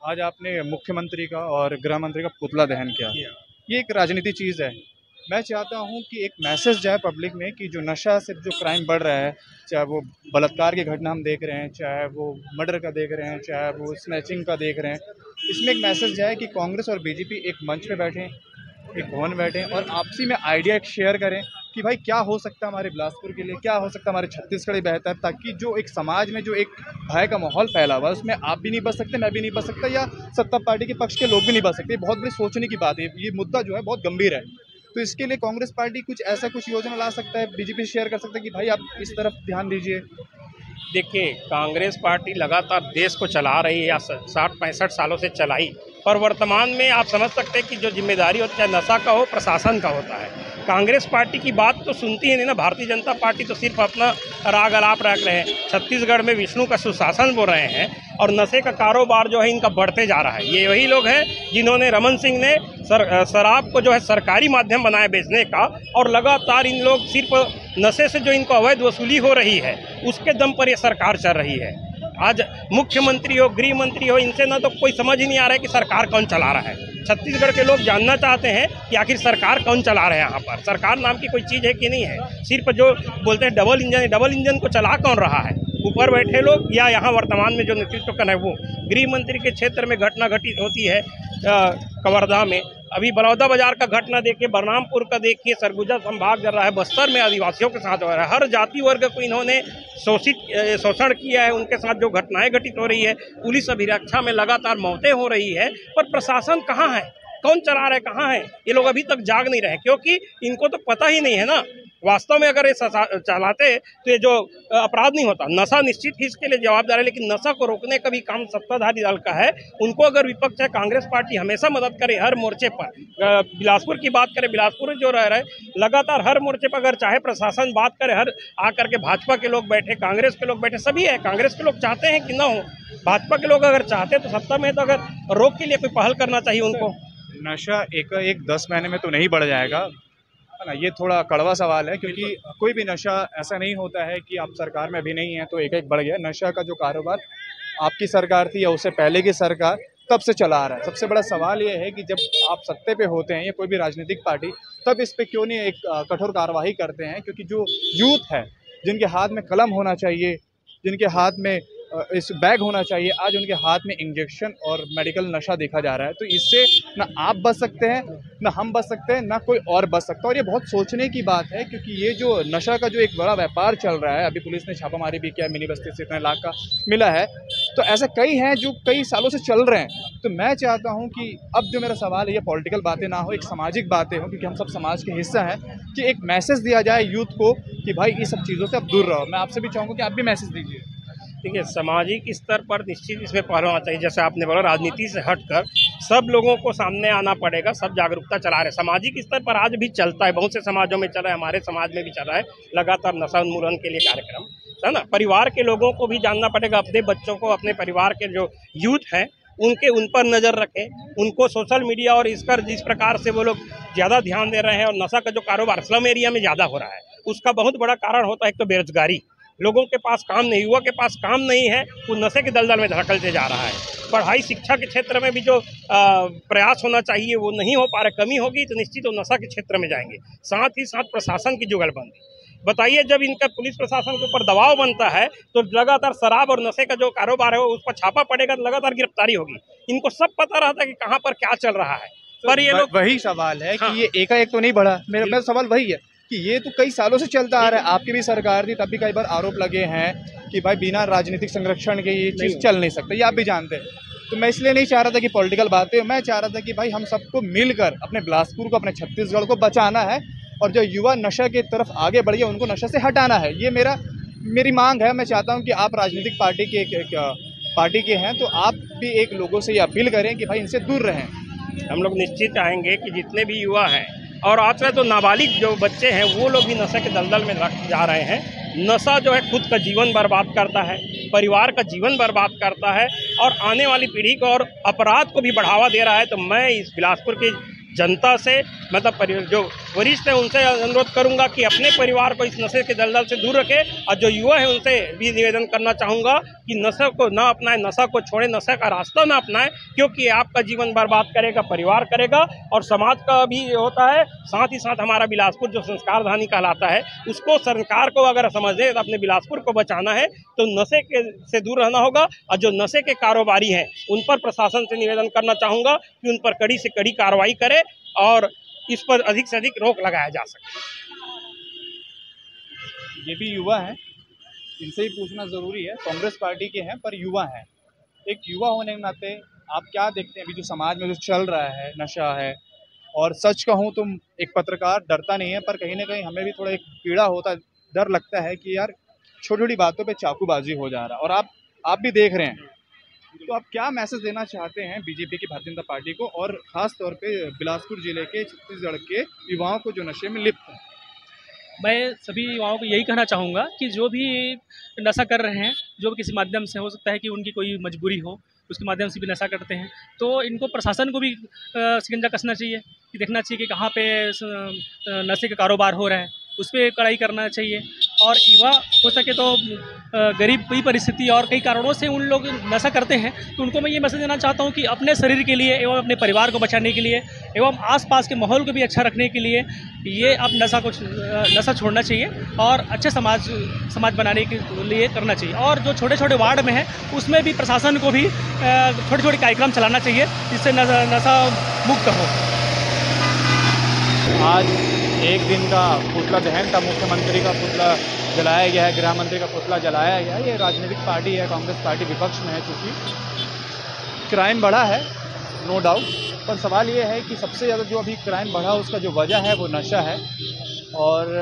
आज आपने मुख्यमंत्री का और गृह मंत्री का पुतला दहन किया। ये एक राजनीति चीज़ है। मैं चाहता हूँ कि एक मैसेज जाए पब्लिक में कि जो नशा से जो क्राइम बढ़ रहा है, चाहे वो बलात्कार की घटना हम देख रहे हैं, चाहे वो मर्डर का देख रहे हैं, चाहे वो स्नैचिंग का देख रहे हैं, इसमें एक मैसेज जाए कि कांग्रेस और बीजेपी एक मंच पे बैठें, एक भवन में बैठें और आपसी में आइडिया एक शेयर करें कि भाई क्या हो सकता है हमारे बिलासपुर के लिए, क्या हो सकता है हमारे छत्तीसगढ़ में बेहतर, ताकि जो एक समाज में जो एक भय का माहौल फैला हुआ है उसमें आप भी नहीं बच सकते, मैं भी नहीं बच सकता, या सत्ता पार्टी के पक्ष के लोग भी नहीं बच सकते। बहुत बड़ी सोचने की बात है। ये मुद्दा जो है बहुत गंभीर है। तो इसके लिए कांग्रेस पार्टी कुछ ऐसा कुछ योजना ला सकता है, बीजेपी शेयर कर सकता है कि भाई आप इस तरफ ध्यान दीजिए। देखिए, कांग्रेस पार्टी लगातार देश को चला रही है या 60-65 सालों से चलाई, पर वर्तमान में आप समझ सकते हैं कि जो जिम्मेदारी होती है नशा का हो, प्रशासन का होता है। कांग्रेस पार्टी की बात तो सुनती ही नहीं ना। भारतीय जनता पार्टी तो सिर्फ अपना राग अलाप रख रहे हैं। छत्तीसगढ़ में विष्णु का सुशासन बोल रहे हैं और नशे का कारोबार जो है इनका बढ़ते जा रहा है। ये वही लोग हैं जिन्होंने रमन सिंह ने शराब को जो है सरकारी माध्यम बनाया बेचने का, और लगातार इन लोग सिर्फ नशे से जो इनको अवैध वसूली हो रही है उसके दम पर ये सरकार चल रही है। आज मुख्यमंत्री हो, गृह मंत्री हो, इनसे ना तो कोई समझ ही नहीं आ रहा है कि सरकार कौन चला रहा है। छत्तीसगढ़ के लोग जानना चाहते हैं कि आखिर सरकार कौन चला रहे हैं। यहाँ पर सरकार नाम की कोई चीज़ है कि नहीं है। सिर्फ जो बोलते हैं डबल इंजन को चला कौन रहा है? ऊपर बैठे लोग या यहाँ वर्तमान में जो नेतृत्व कर रहे हैं वो। गृह मंत्री के क्षेत्र में घटना घटित होती है कवर्धा में, अभी बलौदा बाजार का घटना देखिए, बलरामपुर का देखिए, सरगुजा संभाग कर रहा है, बस्तर में आदिवासियों के साथ हो रहा है। हर जाति वर्ग को इन्होंने शोषण किया है। उनके साथ जो घटनाएं घटित हो रही है, पुलिस अभिरक्षा में लगातार मौतें हो रही है, पर प्रशासन कहाँ है? कौन चला रहे, कहाँ है? ये लोग अभी तक जाग नहीं रहे, क्योंकि इनको तो पता ही नहीं है ना। वास्तव में अगर ये चलाते तो ये जो अपराध नहीं होता। नशा निश्चित ही इसके लिए जवाबदार है, लेकिन नशा को रोकने का भी काम सत्ताधारी दल का है। उनको अगर विपक्ष है, कांग्रेस पार्टी हमेशा मदद करे हर मोर्चे पर। बिलासपुर की बात करें, बिलासपुर जो रह रहे लगातार हर मोर्चे पर, अगर चाहे प्रशासन बात करे, हर आकर के भाजपा के लोग बैठे, कांग्रेस के लोग बैठे, सभी है। कांग्रेस के लोग चाहते हैं कि ना हो, भाजपा के लोग अगर चाहते तो सत्ता में, तो अगर रोक के लिए कोई पहल करना चाहिए उनको। नशा एक 10 महीने में तो नहीं बढ़ जाएगा, है ना। ये थोड़ा कड़वा सवाल है, क्योंकि कोई भी नशा ऐसा नहीं होता है कि आप सरकार में भी नहीं है तो एक बढ़ गया। नशा का जो कारोबार आपकी सरकार थी या उससे पहले की सरकार तब से चला आ रहा है। सबसे बड़ा सवाल ये है कि जब आप सत्ते पे होते हैं या कोई भी राजनीतिक पार्टी, तब इस पे क्यों नहीं एक कठोर कार्रवाई करते हैं? क्योंकि जो यूथ है, जिनके हाथ में कलम होना चाहिए, जिनके हाथ में इस बैग होना चाहिए, आज उनके हाथ में इंजेक्शन और मेडिकल नशा देखा जा रहा है। तो इससे ना आप बच सकते हैं, ना हम बच सकते हैं, ना कोई और बच सकता है। और ये बहुत सोचने की बात है, क्योंकि ये जो नशा का जो एक बड़ा व्यापार चल रहा है, अभी पुलिस ने छापामारी भी किया, मिनी बस्ती से इतने लाख का मिला है, तो ऐसे कई हैं जो कई सालों से चल रहे हैं। तो मैं चाहता हूँ कि अब जो मेरा सवाल है, ये पॉलिटिकल बातें ना हो, एक सामाजिक बातें हो, क्योंकि हम सब समाज के हिस्सा हैं, कि एक मैसेज दिया जाए यूथ को कि भाई इस सब चीज़ों से आप दूर रहो। मैं आपसे भी चाहूँगा कि आप भी मैसेज दीजिए। देखिए, सामाजिक स्तर पर निश्चित इसमें पहल होना चाहिए। जैसे आपने बोला, राजनीति से हटकर सब लोगों को सामने आना पड़ेगा, सब जागरूकता चला रहे। सामाजिक स्तर पर आज भी चलता है, बहुत से समाजों में चल रहा है, हमारे समाज में भी चल रहा है लगातार नशा उन्मूलन के लिए कार्यक्रम, है ना। परिवार के लोगों को भी जानना पड़ेगा, अपने बच्चों को, अपने परिवार के जो यूथ हैं उन पर नज़र रखें। उनको सोशल मीडिया और इस पर जिस प्रकार से वो लोग ज़्यादा ध्यान दे रहे हैं, और नशा का जो कारोबार स्लम एरिया में ज़्यादा हो रहा है, उसका बहुत बड़ा कारण होता है एक तो बेरोजगारी। लोगों के पास काम नहीं, युवा के पास काम नहीं है, वो नशे के दलदल में धकेलते जा रहा है। पढ़ाई शिक्षा के क्षेत्र में भी जो प्रयास होना चाहिए वो नहीं हो पा रहा। कमी होगी तो निश्चित वो नशा के क्षेत्र में जाएंगे। साथ ही साथ प्रशासन की जुगलबंदी। बताइए, जब इनका पुलिस प्रशासन के ऊपर दबाव बनता है तो लगातार शराब और नशे का जो कारोबार है उस पर छापा पड़ेगा तो लगातार गिरफ्तारी होगी। इनको सब पता रहता है कि कहाँ पर क्या चल रहा है, पर ये लोग। वही सवाल है कि ये एकाएक तो नहीं बढ़ा। मेरा सवाल वही है कि ये तो कई सालों से चलता आ रहा है। आपकी भी सरकार थी, तब भी कई बार आरोप लगे हैं कि भाई बिना राजनीतिक संरक्षण के ये चीज़ चल नहीं सकता, ये आप भी जानते हैं। तो मैं इसलिए नहीं चाह रहा था कि पॉलिटिकल बातें, मैं चाह रहा था कि भाई हम सबको मिलकर अपने बिलासपुर को, अपने छत्तीसगढ़ को बचाना है, और जो युवा नशा की तरफ आगे बढ़िए उनको नशा से हटाना है। ये मेरी मांग है। मैं चाहता हूँ कि आप राजनीतिक पार्टी के हैं, तो आप भी एक लोगों से ये अपील करें कि भाई इनसे दूर रहें। हम लोग निश्चित चाहेंगे कि जितने भी युवा हैं, और आजकल तो नाबालिग जो बच्चे हैं वो लोग भी नशे के दलदल में जा रहे हैं। नशा जो है खुद का जीवन बर्बाद करता है, परिवार का जीवन बर्बाद करता है, और आने वाली पीढ़ी को और अपराध को भी बढ़ावा दे रहा है। तो मैं इस बिलासपुर की जनता से, मतलब जो वरिष्ठ हैं उनसे अनुरोध करूंगा कि अपने परिवार को इस नशे के दलदल से दूर रखें, और जो युवा है उनसे भी निवेदन करना चाहूँगा कि नशे को ना अपनाएं, नशा को छोड़ें, नशे का रास्ता ना अपनाएं, क्योंकि आपका जीवन बर्बाद करेगा, परिवार करेगा और समाज का भी होता है। साथ ही साथ हमारा बिलासपुर जो संस्कार धानी कहलाता है, उसको सरकार को अगर समझे तो अपने बिलासपुर को बचाना है तो नशे से दूर रहना होगा। और जो नशे के कारोबारी हैं उन पर प्रशासन से निवेदन करना चाहूँगा कि उन पर कड़ी से कड़ी कार्रवाई करे और इस पर अधिक से अधिक रोक लगाया जा सके। ये भी युवा हैं, इनसे ही पूछना ज़रूरी है। कांग्रेस पार्टी के हैं पर युवा हैं। एक युवा होने के नाते आप क्या देखते हैं अभी जो समाज में जो चल रहा है, नशा है, और सच कहूँ तो एक पत्रकार डरता नहीं है, पर कहीं ना कहीं हमें भी थोड़ा एक पीड़ा होता है, डर लगता है कि यार छोटी छोटी बातों पे चाकूबाजी हो जा रहा है, और आप भी देख रहे हैं। तो आप क्या मैसेज देना चाहते हैं बीजेपी की, भारतीय जनता पार्टी को, और ख़ास तौर पे बिलासपुर ज़िले के, छत्तीसगढ़ के युवाओं को जो नशे में लिप्त हैं? मैं सभी युवाओं को यही कहना चाहूँगा कि जो भी नशा कर रहे हैं, जो भी किसी माध्यम से, हो सकता है कि उनकी कोई मजबूरी हो, उसके माध्यम से भी नशा करते हैं, तो इनको प्रशासन को भी शिकंजा कसना चाहिए कि देखना चाहिए कि कहाँ पे नशे का कारोबार हो रहा है, उस पर कड़ाई करना चाहिए। और युवा हो सके तो गरीब की परिस्थिति और कई कारणों से उन लोग नशा करते हैं, तो उनको मैं ये मैसेज देना चाहता हूँ कि अपने शरीर के लिए एवं अपने परिवार को बचाने के लिए एवं आसपास के माहौल को भी अच्छा रखने के लिए ये अब नशा छोड़ना चाहिए और अच्छे समाज बनाने के लिए करना चाहिए। और जो छोटे छोटे वार्ड में है उसमें भी प्रशासन को भी छोटे छोटे कार्यक्रम चलाना चाहिए जिससे नशा मुक्त हो। आज एक दिन का पुतला दहन था, मुख्यमंत्री का पुतला जलाया गया है, गृह मंत्री का पुतला जलाया गया है। ये राजनीतिक पार्टी है, कांग्रेस पार्टी विपक्ष में है, चूँकि क्राइम बढ़ा है नो डाउट, पर सवाल ये है कि सबसे ज़्यादा जो अभी क्राइम बढ़ा उसका जो वजह है वो नशा है। और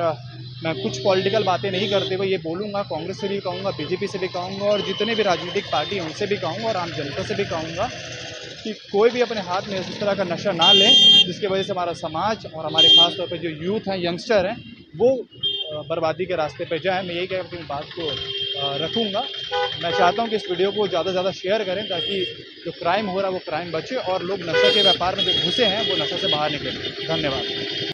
मैं कुछ पॉलिटिकल बातें नहीं करते हुए ये बोलूँगा, कांग्रेस से भी कहूँगा, बीजेपी से भी कहूँगा, और जितने भी राजनीतिक पार्टी हैं उनसे भी कहूँगा, और आम जनता से भी कहूँगा कि कोई भी अपने हाथ में इस तरह का नशा ना लें जिसकी वजह से हमारा समाज और हमारे खास तौर पे जो यूथ हैं, यंगस्टर हैं, वो बर्बादी के रास्ते पे जाए। मैं यही कह अपनी बात को रखूँगा। मैं चाहता हूँ कि इस वीडियो को ज़्यादा से ज़्यादा शेयर करें ताकि जो क्राइम हो रहा है वो क्राइम बचे और लोग नशे के व्यापार में जो घुसे हैं वो नशे से बाहर निकलें। धन्यवाद।